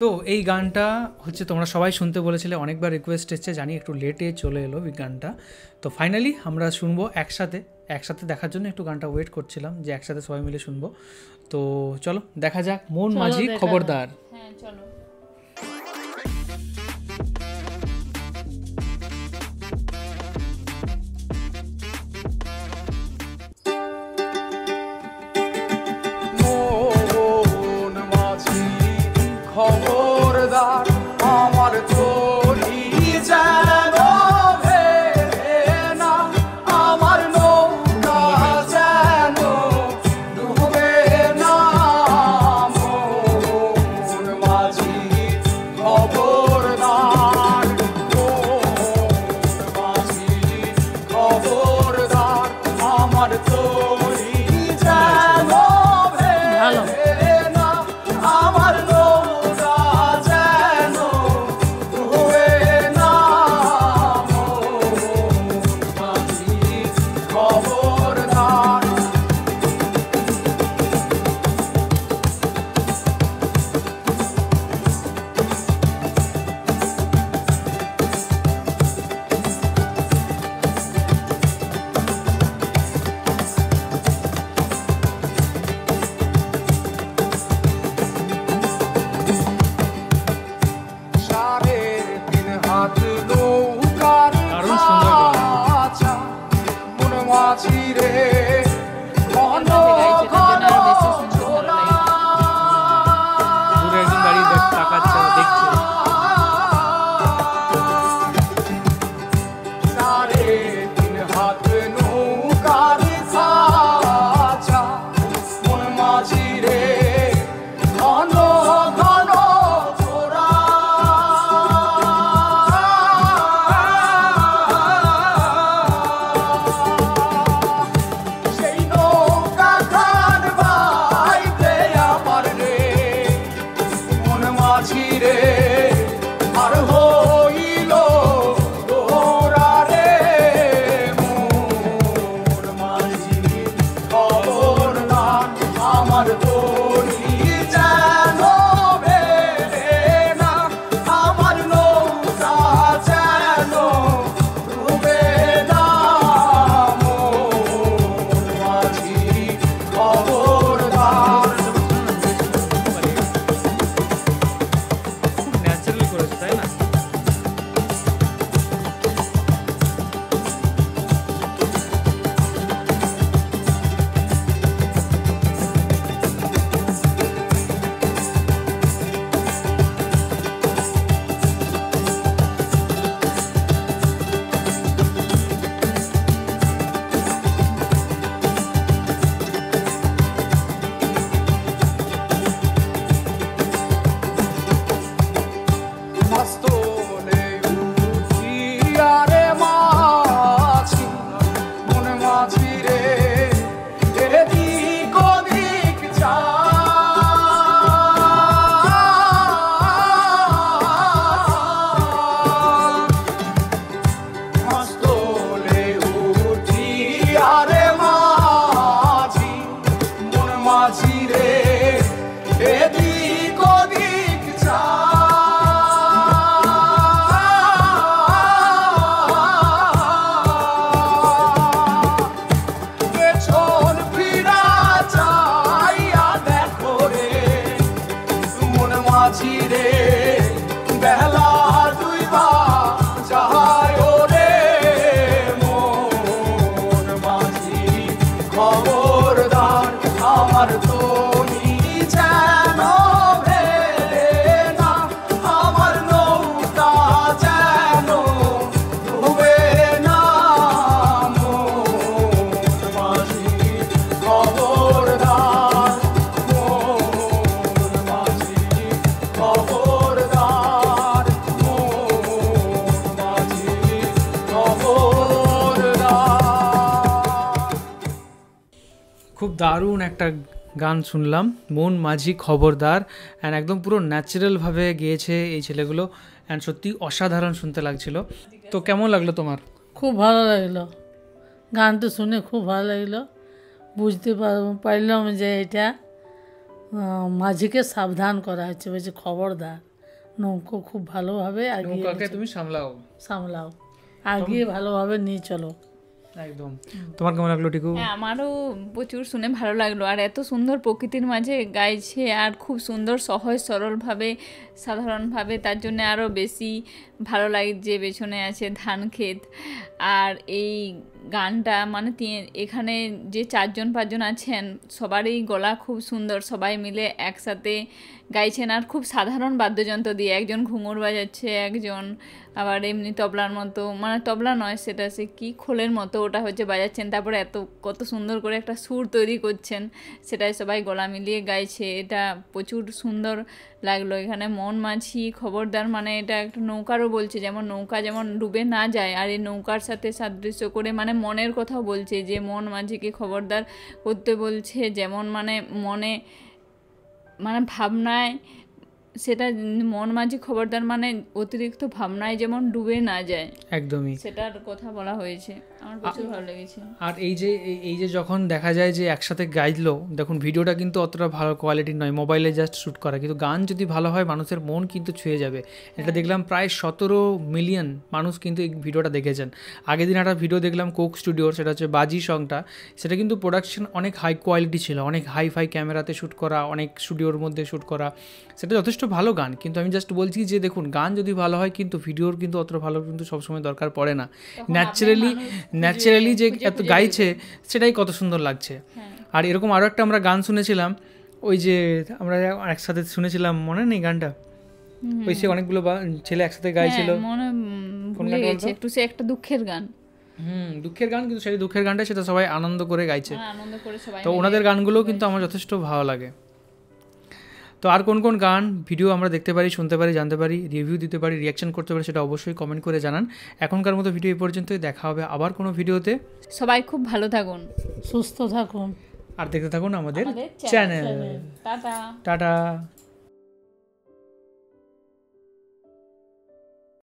তো এই গানটা হচ্ছে তোমরা সবাই শুনতে বলেছিলে, অনেকবার রিকোয়েস্ট এসছে, জানি একটু লেটে চলে এলো এই গানটা। তো ফাইনালি আমরা শুনবো একসাথে, একসাথে দেখার জন্য একটু গানটা ওয়েট করছিলাম যে একসাথে সবাই মিলে শুনবো। তো চলো দেখা যাক, মন মাঝি খবরদার। হ্যাঁ চলো। মন মাঝি খবরদার, আমার তরি যেন ভেবে না, আমার নৌকা যেন ডুবে না। মন মাঝি খবরদার, মন মাঝি খবরদার, আমার তরি যেন ভালো। মাঝিরে ঘন ঘন ঝোলা, দূরে একজন দাঁড়িয়ে তাকাচ্ছে, দেখছে। সাড়ে তিন হাত নৌকার খাঁচা, মন মাঝিরে ঘন ঘন ঝোলা। সেই নৌকা খান বাইতে আমার রে, মন মাঝিরে আর হইল তোরা রে। মন মাঝি খবরদার, আমার তরি যেন ভেবে না, আমার নৌকা যেন ডুবে না। মন মাঝি খবরদার। খুব ন্যাচারাল করেছে, তাই না? মাস্তলে উঠিয়া রে মাঝি, মন মাঝি রে এদিক ওদিক যায়। মাস্তলে উঠিয়া রে মাঝি, মন মাঝি রে এদিক ওদিক যায়। পেছন ফিরা চাইয়া দেখো রে, মন মাঝি রে বেলা দুইবা যায় রে। মন মাঝি খবরদার, আমার তরি যেন ভেবে না, আমার নৌকা যেন ডুবে না। মন মাঝি খবরদার, মন মাঝি খবরদার, মন মাঝি খবরদার। খুব দারুণ একটা গান শুনলাম, মন মাঝি খবরদার। অ্যান্ড একদম পুরো ন্যাচারালভাবে গেয়েছে এই ছেলেগুলো, অ্যান্ড সত্যি অসাধারণ শুনতে লাগছিল। তো কেমন লাগলো তোমার? খুব ভালো লাগলো গানটা শুনে, খুব ভালো লাগলো। বুঝতে পারলাম যে এটা মাঝিকে সাবধান করা হচ্ছে, বলছে খবরদার। নৌকো খুব ভালোভাবে আগিয়ে নৌকাকে তুমি সামলাও সামলাও, আগিয়ে ভালোভাবে নিয়ে চলো। একদম। তোমার কেমন লাগলো টিকু? হ্যাঁ, আমারও প্রচুর শুনে ভালো লাগলো। আর এত সুন্দর প্রকৃতির মাঝে গাইছে আর খুব সুন্দর সহজ সরলভাবে সাধারণভাবে, তার জন্য আরও বেশি ভালো লাগে। যে পেছনে আছে ধান ক্ষেত, আর এই গানটা মানে এখানে যে 4-5জন আছেন সবারই গলা খুব সুন্দর, সবাই মিলে একসাথে গাইছেন আর খুব সাধারণ বাদ্যযন্ত্র দিয়ে। একজন ঘুঙুর বাজাচ্ছে, একজন আবার এমনি তবলার মতো, মানে তবলা নয় সেটা, সে কি খোলের মতো ওটা হচ্ছে বাজাচ্ছেন। তারপরে কত সুন্দর করে একটা সুর তৈরি করছেন, সেটাই সবাই গলা মিলিয়ে গাইছে। এটা প্রচুর সুন্দর লাগলো। এখানে মন মাঝি খবরদার, মানে এটা একটা নৌকারও বলছে, যেমন নৌকা যেমন ডুবে না যায়, আর এই নৌকার সাথে সাদৃশ্য করে মানে মনের কথাও বলছে, যে মন মাঝিকে খবরদার করতে বলছে, যেমন মানে মনে মানে ভাবনায়, সেটা মন মাঝি খবরদার মানে অতিরিক্ত ভাবনায় যেমন ডুবে না যায়, একদমই সেটার কথা বলা হয়েছে। আমার প্রচুর ভালো লেগেছে। আর এই যে যখন দেখা যায় যে একসাথে গাইলো, দেখুন ভিডিওটা কিন্তু অতটা ভালো কোয়ালিটির নয়, মোবাইলে জাস্ট শ্যুট করা, কিন্তু গান যদি ভালো হয় মানুষের মন কিন্তু ছুঁয়ে যাবে। এটা দেখলাম প্রায় 17 মিলিয়ন মানুষ কিন্তু এই ভিডিওটা দেখেছেন। আগের দিন একটা ভিডিও দেখলাম কোক স্টুডিওর, সেটা হচ্ছে বাজি সংটা, সেটা কিন্তু প্রোডাকশন অনেক হাই কোয়ালিটি ছিল, অনেক হাই ক্যামেরাতে শ্যুট করা, অনেক স্টুডিওর মধ্যে শ্যুট করা, সেটা যথেষ্ট ভালো গান। কিন্তু আমি জাস্ট বলছি যে দেখুন গান যদি ভালো হয় কিন্তু ভিডিওর কিন্তু অতটা ভালো কিন্তু সবসময় দরকার পড়ে না। ন্যাচারালি যে এত গাইছে সেটাই কত সুন্দর লাগছে। আর এরকম আরও একটা আমরা গান শুনেছিলাম, ওই যে আমরা একসাথে শুনেছিলাম, মনে নেই গানটা, ওই সে অনেকগুলো ছেলে একসাথে গাইছিল, মনে ভুলে গেছে একটু, সে একটা দুঃখের গান, দুঃখের গান, কিন্তু সেই দুঃখের গানটা সেটা সবাই আনন্দ করে গাইছে। আনন্দ করে সবাই। তো ওনাদের গানগুলোও কিন্তু আমার যথেষ্ট ভালো লাগে। তো আর কোন কোন গান ভিডিও আমরা দেখতে পারি, শুনতে পারি, জানতে পারি, রিভিউ দিতে পারি, রিয়াকশন করতে পারি, সেটা অবশ্যই কমেন্ট করে জানান। এখনকার মতো ভিডিও এই পর্যন্তই, দেখা হবে আবার কোনো ভিডিওতে। সবাই খুব ভালো থাকুন, সুস্থ থাকুন, আর দেখতে থাকুন আমাদের চ্যানেল। টাটা। টাটা।